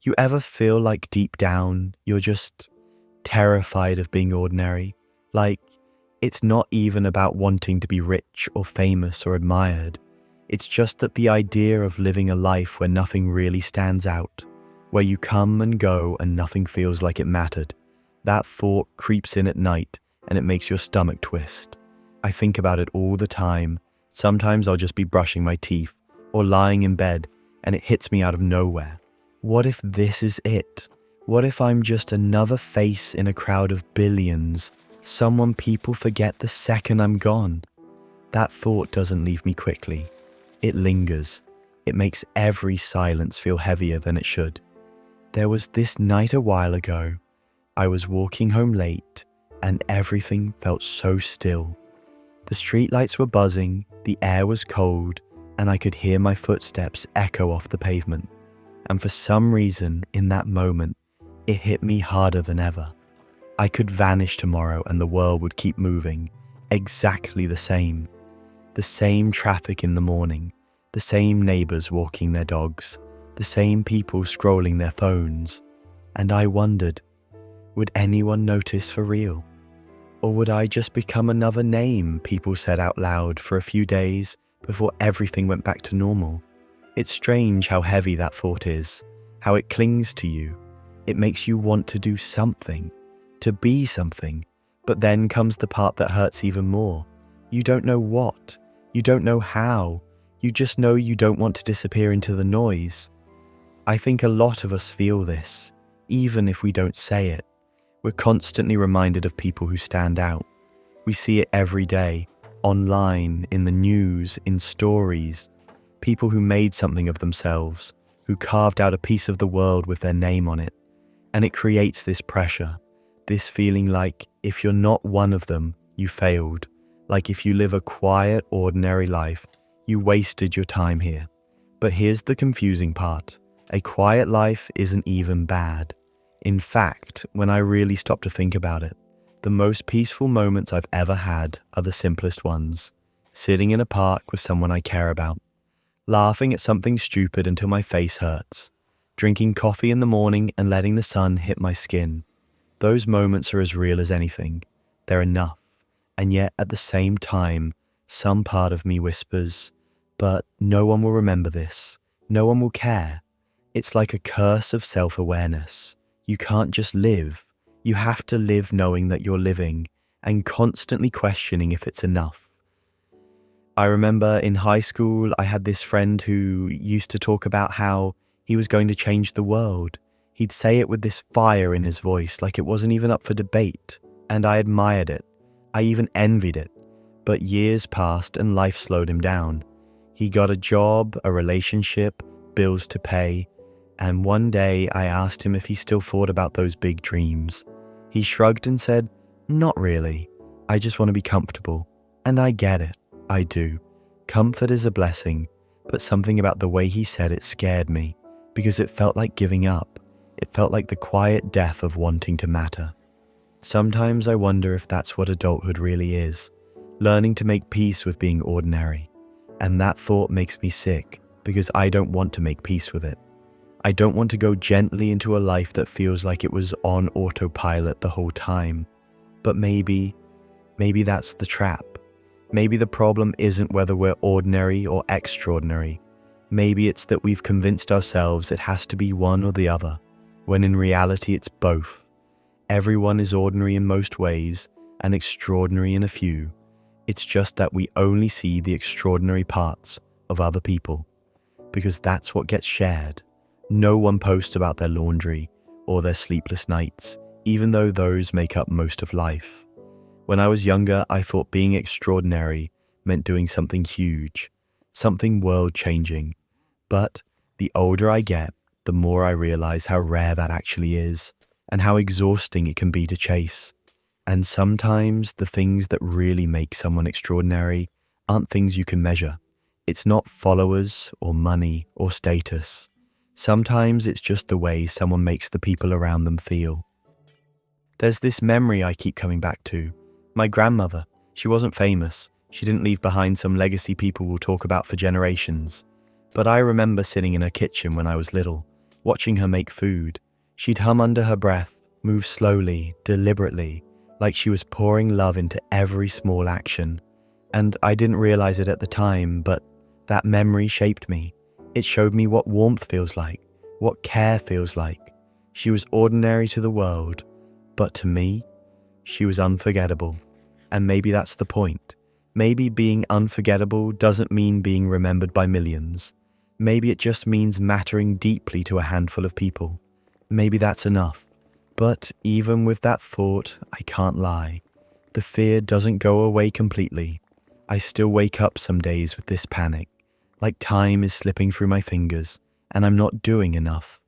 You ever feel like deep down you're just terrified of being ordinary? Like it's not even about wanting to be rich or famous or admired. It's just that the idea of living a life where nothing really stands out, where you come and go and nothing feels like it mattered, that thought creeps in at night and it makes your stomach twist. I think about it all the time. Sometimes I'll just be brushing my teeth or lying in bed and it hits me out of nowhere. What if this is it? What if I'm just another face in a crowd of billions, someone people forget the second I'm gone? That thought doesn't leave me quickly. It lingers. It makes every silence feel heavier than it should. There was this night a while ago. I was walking home late and everything felt so still. The streetlights were buzzing, the air was cold, and I could hear my footsteps echo off the pavement. And for some reason, in that moment, it hit me harder than ever. I could vanish tomorrow and the world would keep moving, exactly the same. The same traffic in the morning, the same neighbors walking their dogs, the same people scrolling their phones. And I wondered, would anyone notice for real? Or would I just become another name people said out loud for a few days before everything went back to normal? It's strange how heavy that thought is, how it clings to you. It makes you want to do something, to be something, but then comes the part that hurts even more. You don't know what, you don't know how, you just know you don't want to disappear into the noise. I think a lot of us feel this, even if we don't say it. We're constantly reminded of people who stand out. We see it every day, online, in the news, in stories. People who made something of themselves, who carved out a piece of the world with their name on it. And it creates this pressure, this feeling like if you're not one of them, you failed. Like if you live a quiet, ordinary life, you wasted your time here. But here's the confusing part. A quiet life isn't even bad. In fact, when I really stop to think about it, the most peaceful moments I've ever had are the simplest ones. Sitting in a park with someone I care about. Laughing at something stupid until my face hurts. Drinking coffee in the morning and letting the sun hit my skin. Those moments are as real as anything. They're enough. And yet at the same time, some part of me whispers, but no one will remember this. No one will care. It's like a curse of self-awareness. You can't just live. You have to live knowing that you're living and constantly questioning if it's enough. I remember in high school, I had this friend who used to talk about how he was going to change the world. He'd say it with this fire in his voice, like it wasn't even up for debate. And I admired it. I even envied it. But years passed and life slowed him down. He got a job, a relationship, bills to pay. And one day I asked him if he still thought about those big dreams. He shrugged and said, "Not really. I just want to be comfortable." And I get it. I do. Comfort is a blessing, but something about the way he said it scared me, because it felt like giving up. It felt like the quiet death of wanting to matter. Sometimes I wonder if that's what adulthood really is, learning to make peace with being ordinary. And that thought makes me sick, because I don't want to make peace with it. I don't want to go gently into a life that feels like it was on autopilot the whole time. But maybe that's the trap. Maybe the problem isn't whether we're ordinary or extraordinary. Maybe it's that we've convinced ourselves it has to be one or the other, when in reality it's both. Everyone is ordinary in most ways and extraordinary in a few. It's just that we only see the extraordinary parts of other people, because that's what gets shared. No one posts about their laundry or their sleepless nights, even though those make up most of life. When I was younger, I thought being extraordinary meant doing something huge, something world-changing. But the older I get, the more I realize how rare that actually is, and how exhausting it can be to chase. And sometimes the things that really make someone extraordinary aren't things you can measure. It's not followers or money or status. Sometimes it's just the way someone makes the people around them feel. There's this memory I keep coming back to. My grandmother, she wasn't famous. She didn't leave behind some legacy people will talk about for generations. But I remember sitting in her kitchen when I was little, watching her make food. She'd hum under her breath, move slowly, deliberately, like she was pouring love into every small action. And I didn't realize it at the time, but that memory shaped me. It showed me what warmth feels like, what care feels like. She was ordinary to the world, but to me, she was unforgettable. And maybe that's the point. Maybe being unforgettable doesn't mean being remembered by millions. Maybe it just means mattering deeply to a handful of people. Maybe that's enough. But even with that thought, I can't lie. The fear doesn't go away completely. I still wake up some days with this panic, like time is slipping through my fingers, and I'm not doing enough.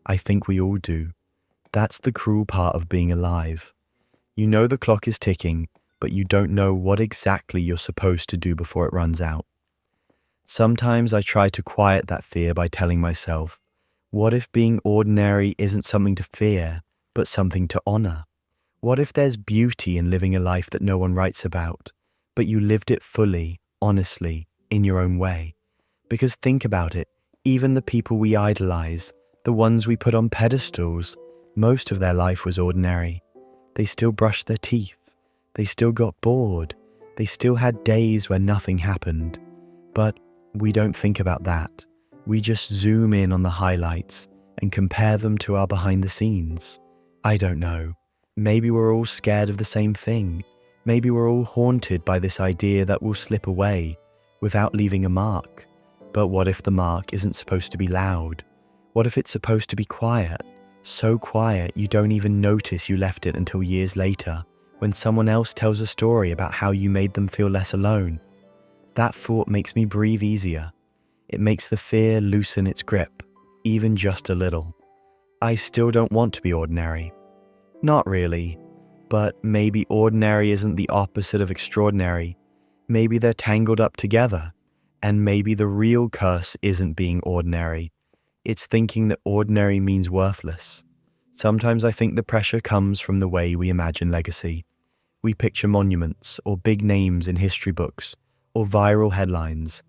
I think we all do. That's the cruel part of being alive. You know the clock is ticking, but you don't know what exactly you're supposed to do before it runs out. Sometimes I try to quiet that fear by telling myself, what if being ordinary isn't something to fear, but something to honor? What if there's beauty in living a life that no one writes about, but you lived it fully, honestly, in your own way? Because think about it, even the people we idolize, the ones we put on pedestals, most of their life was ordinary. They still brushed their teeth. They still got bored. They still had days where nothing happened. But we don't think about that. We just zoom in on the highlights and compare them to our behind the scenes. I don't know. Maybe we're all scared of the same thing. Maybe we're all haunted by this idea that we'll slip away without leaving a mark. But what if the mark isn't supposed to be loud? What if it's supposed to be quiet? So quiet you don't even notice you left it until years later, when someone else tells a story about how you made them feel less alone. That thought makes me breathe easier. It makes the fear loosen its grip, even just a little. I still don't want to be ordinary. Not really, but maybe ordinary isn't the opposite of extraordinary. Maybe they're tangled up together, and maybe the real curse isn't being ordinary. It's thinking that ordinary means worthless. Sometimes I think the pressure comes from the way we imagine legacy. We picture monuments or big names in history books or viral headlines.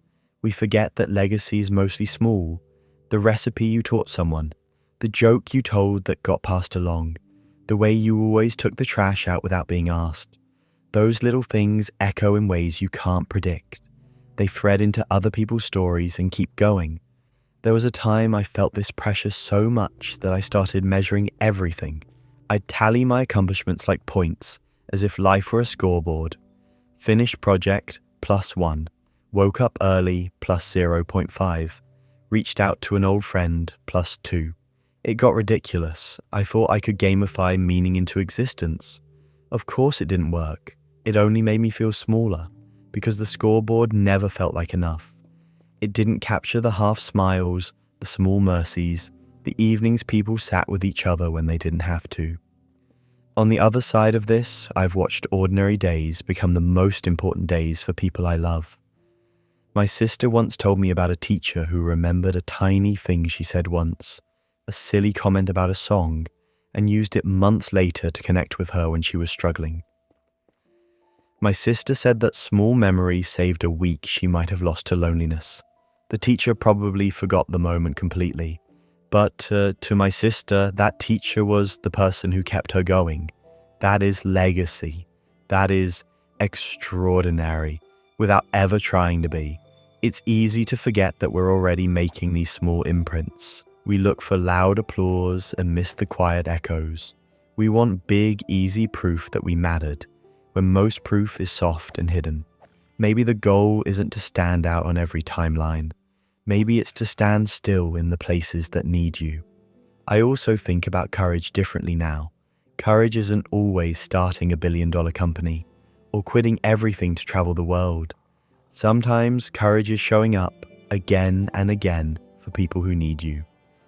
We forget that legacy is mostly small. The recipe you taught someone, the joke you told that got passed along, the way you always took the trash out without being asked. Those little things echo in ways you can't predict. They thread into other people's stories and keep going. There was a time I felt this pressure so much that I started measuring everything. I'd tally my accomplishments like points, as if life were a scoreboard. Finished project, +1. Woke up early, +0.5. Reached out to an old friend, +2. It got ridiculous. I thought I could gamify meaning into existence. Of course it didn't work. It only made me feel smaller, because the scoreboard never felt like enough. It didn't capture the half smiles, the small mercies, the evenings people sat with each other when they didn't have to. On the other side of this, I've watched ordinary days become the most important days for people I love. My sister once told me about a teacher who remembered a tiny thing she said once, a silly comment about a song, and used it months later to connect with her when she was struggling. My sister said that small memory saved a week she might have lost to loneliness. The teacher probably forgot the moment completely, but to my sister, that teacher was the person who kept her going. That is legacy. That is extraordinary, without ever trying to be. It's easy to forget that we're already making these small imprints. We look for loud applause and miss the quiet echoes. We want big, easy proof that we mattered, when most proof is soft and hidden. Maybe the goal isn't to stand out on every timeline. Maybe it's to stand still in the places that need you. I also think about courage differently now. Courage isn't always starting a billion-dollar company or quitting everything to travel the world. Sometimes courage is showing up again and again for people who need you.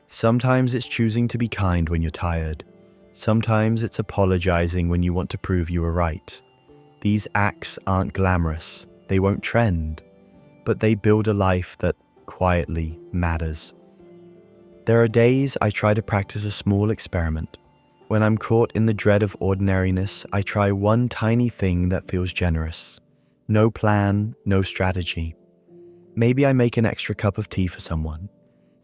Sometimes it's choosing to be kind when you're tired. Sometimes it's apologizing when you want to prove you were right. These acts aren't glamorous, they won't trend, but they build a life that quietly matters. There are days I try to practice a small experiment. When I'm caught in the dread of ordinariness, I try one tiny thing that feels generous. No plan, no strategy. Maybe I make an extra cup of tea for someone.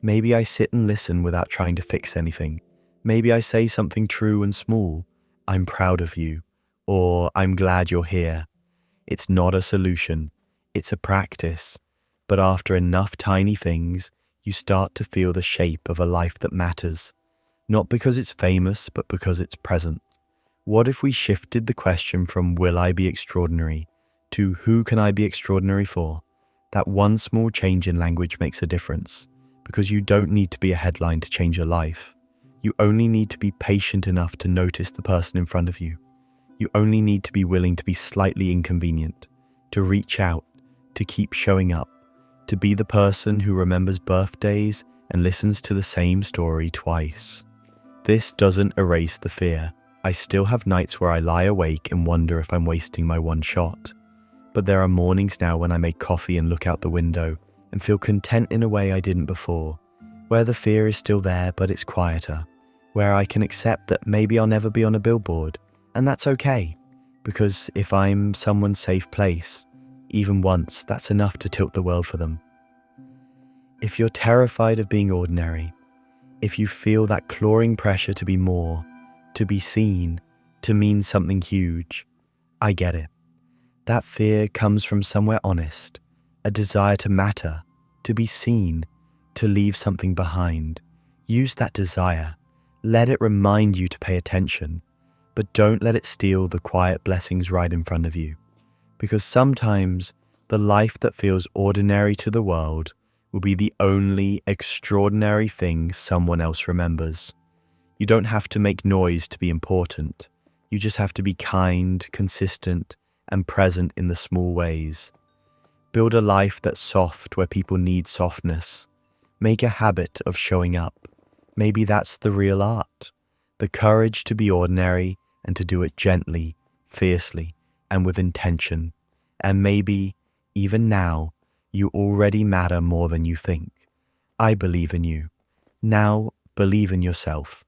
Maybe I sit and listen without trying to fix anything. Maybe I say something true and small. I'm proud of you. Or I'm glad you're here. It's not a solution. It's a practice. But after enough tiny things, you start to feel the shape of a life that matters. Not because it's famous, but because it's present. What if we shifted the question from will I be extraordinary to who can I be extraordinary for? That one small change in language makes a difference, because you don't need to be a headline to change your life. You only need to be patient enough to notice the person in front of you. You only need to be willing to be slightly inconvenient, to reach out, to keep showing up, to be the person who remembers birthdays and listens to the same story twice. This doesn't erase the fear. I still have nights where I lie awake and wonder if I'm wasting my one shot. But there are mornings now when I make coffee and look out the window and feel content in a way I didn't before, where the fear is still there but it's quieter, where I can accept that maybe I'll never be on a billboard, and that's okay, because if I'm someone's safe place, even once, that's enough to tilt the world for them. If you're terrified of being ordinary, if you feel that clawing pressure to be more, to be seen, to mean something huge, I get it. That fear comes from somewhere honest, a desire to matter, to be seen, to leave something behind. Use that desire. Let it remind you to pay attention, but don't let it steal the quiet blessings right in front of you. Because sometimes the life that feels ordinary to the world will be the only extraordinary thing someone else remembers. You don't have to make noise to be important. You just have to be kind, consistent, and present in the small ways. Build a life that's soft where people need softness. Make a habit of showing up. Maybe that's the real art. The courage to be ordinary and to do it gently, fiercely, and with intention. And maybe, even now, you already matter more than you think. I believe in you. Now, believe in yourself.